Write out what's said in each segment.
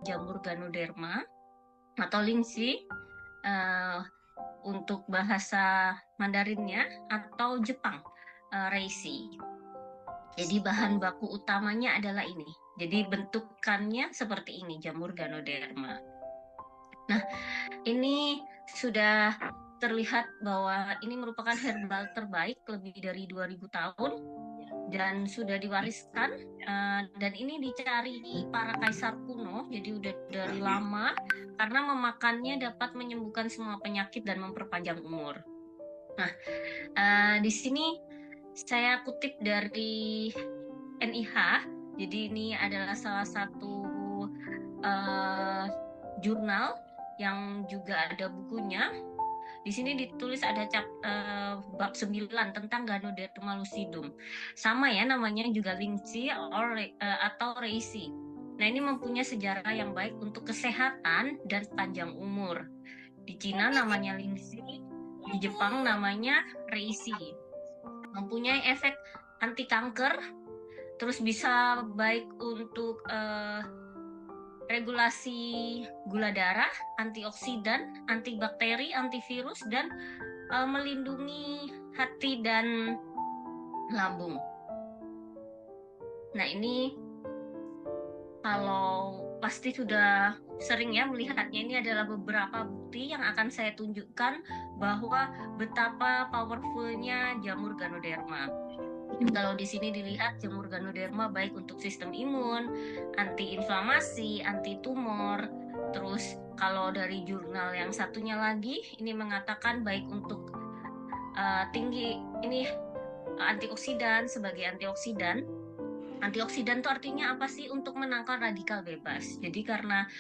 jamur Ganoderma atau Lingxi untuk bahasa Mandarinnya, atau Jepang Reishi. Jadi bahan baku utamanya adalah ini. Jadi bentukannya seperti ini, jamur Ganoderma. Nah, ini sudah terlihat bahwa ini merupakan herbal terbaik lebih dari 2000 tahun dan sudah diwariskan, dan ini dicari para kaisar kuno, jadi udah dari lama, karena memakannya dapat menyembuhkan semua penyakit dan memperpanjang umur. Nah, di sini saya kutip dari NIH, jadi ini adalah salah satu jurnal yang juga ada bukunya. Di sini ditulis ada bab 9 tentang Ganoderma lucidum. Sama ya, namanya juga Lingxi atau Reishi. Nah, ini mempunyai sejarah yang baik untuk kesehatan dan panjang umur. Di Cina namanya Lingxi, di Jepang namanya Reishi. Mempunyai efek anti kanker, terus bisa baik untuk regulasi gula darah, antioksidan, antibakteri, antivirus, dan melindungi hati dan lambung. Nah, ini kalau pasti sudah sering ya melihatnya, ini adalah beberapa bukti yang akan saya tunjukkan bahwa betapa powerfulnya jamur Ganoderma. Kalau di sini dilihat jamur Ganoderma baik untuk sistem imun, anti-inflamasi, anti-tumor. Terus kalau dari jurnal yang satunya lagi, ini mengatakan baik untuk tinggi ini antioksidan, sebagai antioksidan. Antioksidan itu artinya apa sih? Untuk menangkal radikal bebas. Jadi karena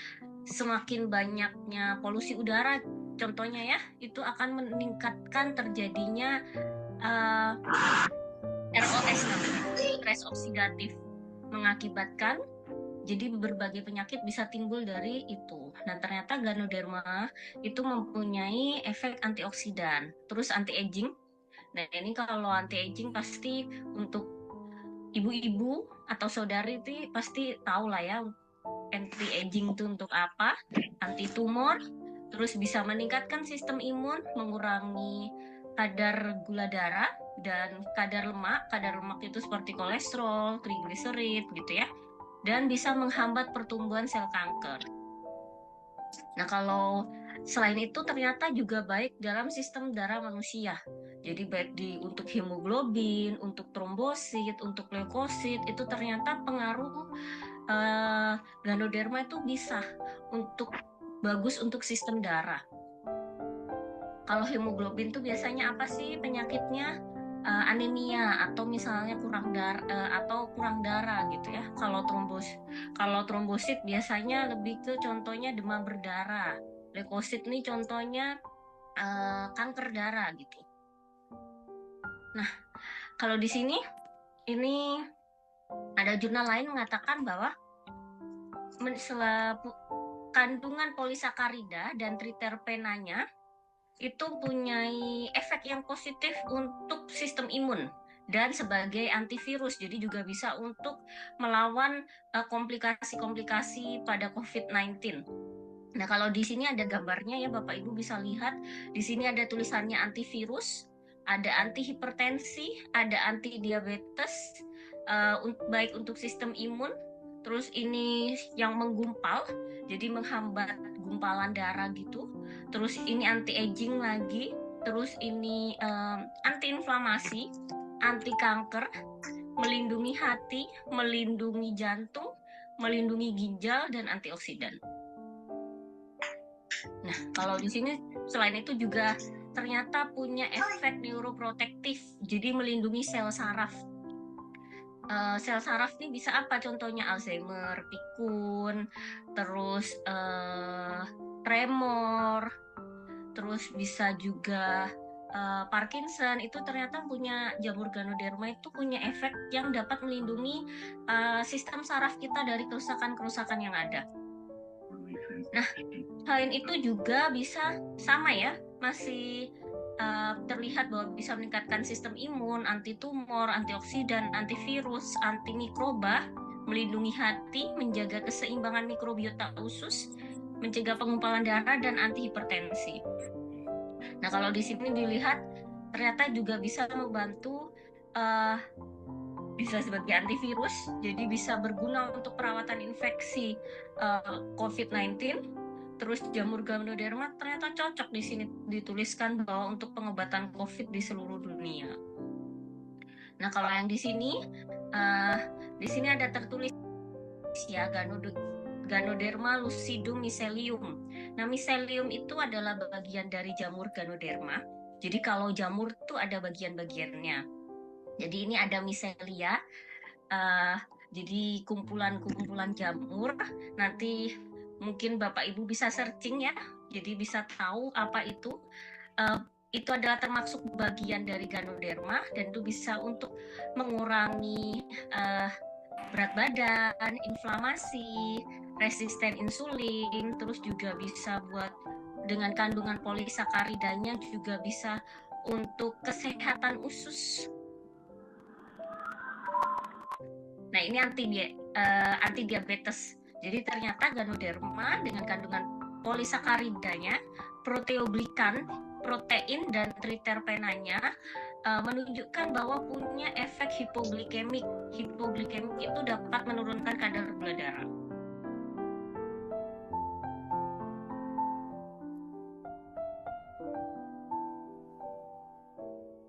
semakin banyaknya polusi udara, contohnya ya, itu akan meningkatkan terjadinya ROS namanya, stres oksidatif, mengakibatkan jadi berbagai penyakit bisa timbul dari itu. Nah, ternyata Ganoderma itu mempunyai efek antioksidan, terus anti-aging. Nah, ini kalau anti-aging pasti untuk ibu-ibu atau saudari itu pasti tahu lah ya, anti-aging itu untuk apa, anti tumor, terus bisa meningkatkan sistem imun, mengurangi kadar gula darah dan kadar lemak. Kadar lemak itu seperti kolesterol, trigliserid gitu ya, dan bisa menghambat pertumbuhan sel kanker. Nah, kalau selain itu ternyata juga baik dalam sistem darah manusia. Jadi baik untuk hemoglobin, untuk trombosit, untuk leukosit, itu ternyata pengaruh Ganoderma itu bisa bagus untuk sistem darah. Kalau hemoglobin itu biasanya apa sih penyakitnya? Anemia atau misalnya kurang darah gitu ya. Kalau trombosit biasanya lebih ke contohnya demam berdarah. Leukosit nih contohnya kanker darah gitu. Nah, kalau di sini ini ada jurnal lain mengatakan bahwa kandungan polisakarida dan triterpenanya itu punya efek yang positif untuk sistem imun dan sebagai antivirus, jadi juga bisa untuk melawan komplikasi-komplikasi pada COVID-19. Nah, kalau di sini ada gambarnya ya, Bapak Ibu bisa lihat. Di sini ada tulisannya antivirus, ada anti hipertensi, ada anti diabetes, baik untuk sistem imun. Terus ini yang menggumpal, jadi menghambat gumpalan darah gitu. Terus ini anti-aging lagi. Terus ini anti-inflamasi, anti kanker, melindungi hati, melindungi jantung, melindungi ginjal, dan antioksidan. Nah, kalau di sini selain itu juga ternyata punya efek neuroprotektif, jadi melindungi sel saraf. Sel saraf ini bisa apa? Contohnya Alzheimer, pikun, terus tremor, terus bisa juga Parkinson. Itu ternyata punya jamur Ganoderma itu punya efek yang dapat melindungi sistem saraf kita dari kerusakan-kerusakan yang ada. Nah, selain itu juga bisa sama ya, masih terlihat bahwa bisa meningkatkan sistem imun, anti tumor, antioksidan, antivirus, antimikroba, melindungi hati, menjaga keseimbangan mikrobiota usus, mencegah pengumpalan darah, dan anti hipertensi. Nah, kalau di sini dilihat ternyata juga bisa membantu, bisa sebagai antivirus, jadi bisa berguna untuk perawatan infeksi COVID-19. Terus jamur Ganoderma ternyata cocok, di sini dituliskan bahwa untuk pengobatan COVID di seluruh dunia. Nah, kalau yang di sini ada tertulis ya, Ganoderma lucidum mycelium. Nah, mycelium itu adalah bagian dari jamur Ganoderma. Jadi kalau jamur itu ada bagian-bagiannya. Jadi ini ada micelia, jadi kumpulan-kumpulan jamur. Nanti mungkin Bapak Ibu bisa searching ya, jadi bisa tahu apa itu. Itu adalah termasuk bagian dari Ganoderma, dan itu bisa untuk mengurangi berat badan, inflamasi, resisten insulin, terus juga bisa buat dengan kandungan polisakaridanya juga bisa untuk kesehatan usus. Nah, ini anti diabetes. Jadi ternyata Ganoderma dengan kandungan polisakaridanya, proteoglikan, protein, dan triterpenanya menunjukkan bahwa punya efek hipoglikemik. Hipoglikemik itu dapat menurunkan kadar gula darah.